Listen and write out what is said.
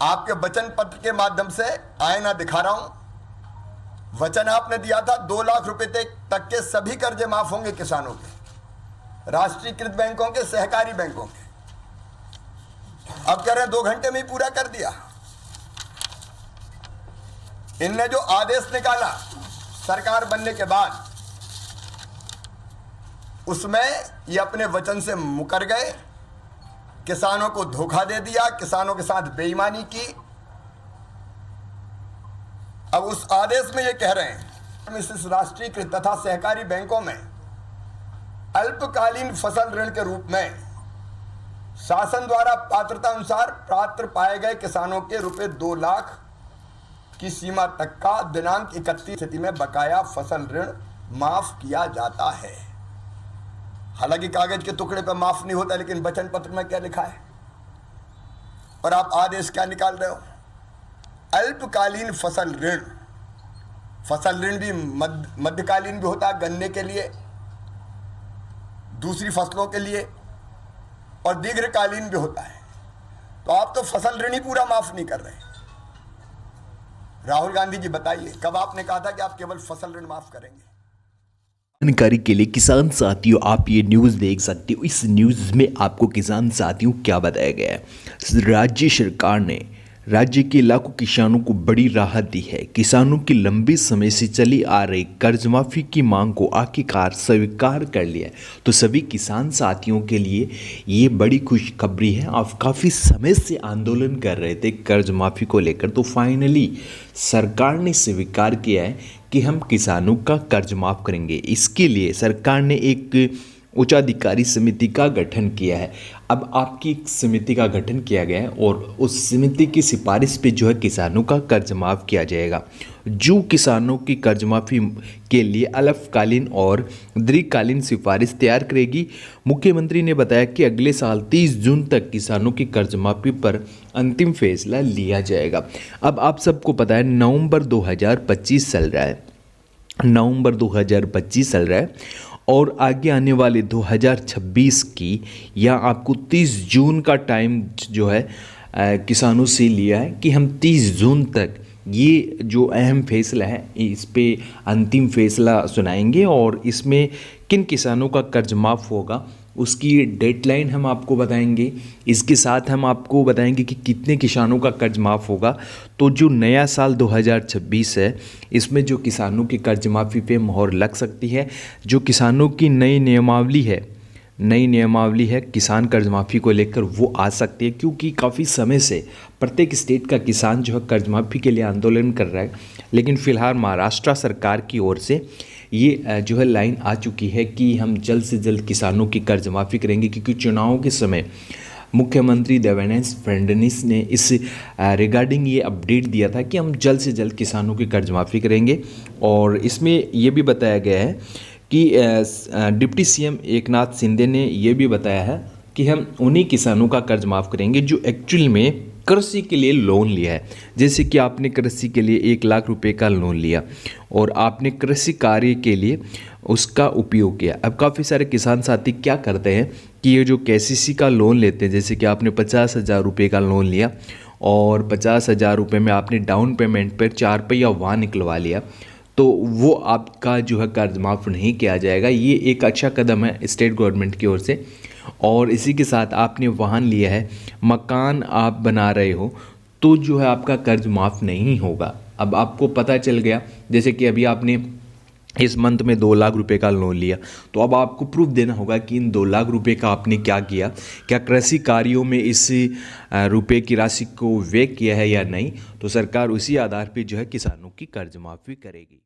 आपके वचन पत्र के माध्यम से आईना दिखा रहा हूं। वचन आपने दिया था 2 लाख रुपए तक के सभी कर्जे माफ होंगे किसानों के, राष्ट्रीयकृत बैंकों के, सहकारी बैंकों के। अब कह रहे हैं 2 घंटे में ही पूरा कर दिया। इनने जो आदेश निकाला सरकार बनने के बाद, उसमें ये अपने वचन से मुकर गए, किसानों को धोखा दे दिया, किसानों के साथ बेईमानी की। अब उस आदेश में ये कह रहे हैं इस राष्ट्रीयकृत तथा सहकारी बैंकों में अल्पकालीन फसल ऋण के रूप में शासन द्वारा पात्रता अनुसार पात्र पाए गए किसानों के रुपए 2 लाख की सीमा तक का दिनांक 31 स्थिति में बकाया फसल ऋण माफ किया जाता है। हालांकि कागज के टुकड़े पर माफ नहीं होता, लेकिन वचन पत्र में क्या लिखा है और आप आदेश क्या निकाल रहे हो? अल्पकालीन फसल ऋण भी मध्यकालीन भी होता है, गन्ने के लिए, दूसरी फसलों के लिए, और दीर्घकालीन भी होता है। तो आप तो फसल ऋण ही पूरा माफ नहीं कर रहे। राहुल गांधी जी बताइए, कब आपने कहा था कि आप केवल फसल ऋण माफ करेंगे? जानकारी के लिए किसान साथियों आप ये न्यूज़ देख सकते हो। इस न्यूज़ में आपको किसान साथियों क्या बताया गया है। राज्य सरकार ने राज्य के लाखों किसानों को बड़ी राहत दी है। किसानों की लंबे समय से चली आ रही कर्ज माफी की मांग को आखिरकार स्वीकार कर लिया है। तो सभी किसान साथियों के लिए ये बड़ी खुशखबरी है। आप काफ़ी समय से आंदोलन कर रहे थे कर्ज माफी को लेकर, तो फाइनली सरकार ने स्वीकार किया है कि हम किसानों का कर्ज माफ़ करेंगे। इसके लिए सरकार ने एक उच्चाधिकारी समिति का गठन किया है। अब आपकी एक समिति का गठन किया गया है और उस समिति की सिफारिश पे जो है किसानों का कर्ज माफ़ किया जाएगा। जो किसानों की कर्ज माफ़ी के लिए अल्पकालीन और दीर्घकालीन सिफारिश तैयार करेगी। मुख्यमंत्री ने बताया कि अगले साल 30 जून तक किसानों की कर्ज माफ़ी पर अंतिम फैसला लिया जाएगा। अब आप सबको पता है नवंबर 2025 चल रहा है, और आगे आने वाले 2026 की या आपको 30 जून का टाइम जो है किसानों से लिया है कि हम 30 जून तक ये जो अहम फैसला है इस पे अंतिम फैसला सुनाएंगे और इसमें किन किसानों का कर्ज माफ़ होगा उसकी डेडलाइन हम आपको बताएंगे। इसके साथ हम आपको बताएंगे कि कितने किसानों का कर्ज माफ़ होगा। तो जो नया साल 2026 है इसमें जो किसानों की कर्ज माफ़ी पे मोहर लग सकती है। जो किसानों की नई नियमावली है किसान कर्ज माफ़ी को लेकर वो आ सकती है, क्योंकि काफ़ी समय से प्रत्येक स्टेट का किसान जो है कर्ज माफ़ी के लिए आंदोलन कर रहा है। लेकिन फ़िलहाल महाराष्ट्र सरकार की ओर से ये जो है लाइन आ चुकी है कि हम जल्द से जल्द किसानों की कर्ज माफ़ी करेंगे, क्योंकि चुनावों के समय मुख्यमंत्री देवेंद्र फडणवीस ने इस रिगार्डिंग ये अपडेट दिया था कि हम जल्द से जल्द किसानों की कर्ज माफ़ी करेंगे। और इसमें ये भी बताया गया है कि डिप्टी सीएम एकनाथ शिंदे ने ये भी बताया है कि हम उन्हीं किसानों का कर्ज माफ़ करेंगे जो एक्चुअल में कृषि के लिए लोन लिया है। जैसे कि आपने कृषि के लिए 1 लाख रुपए का लोन लिया और आपने कृषि कार्य के लिए उसका उपयोग किया। अब काफ़ी सारे किसान साथी क्या करते हैं कि ये जो केसीसी का लोन लेते हैं, जैसे कि आपने 50,000 रुपये का लोन लिया और 50,000 रुपये में आपने डाउन पेमेंट पर 4 पहिया वाहन निकलवा लिया, तो वो आपका जो है कर्ज माफ़ नहीं किया जाएगा। ये एक अच्छा कदम है स्टेट गवर्नमेंट की ओर से। और इसी के साथ आपने वाहन लिया है, मकान आप बना रहे हो, तो जो है आपका कर्ज माफ़ नहीं होगा। अब आपको पता चल गया, जैसे कि अभी आपने इस मंथ में 2 लाख रुपए का लोन लिया, तो अब आपको प्रूफ देना होगा कि इन 2 लाख रुपए का आपने क्या किया, क्या कृषि कार्यों में इस रुपए की राशि को व्यय किया है या नहीं। तो सरकार उसी आधार पर जो है किसानों की कर्ज माफ़ी करेगी।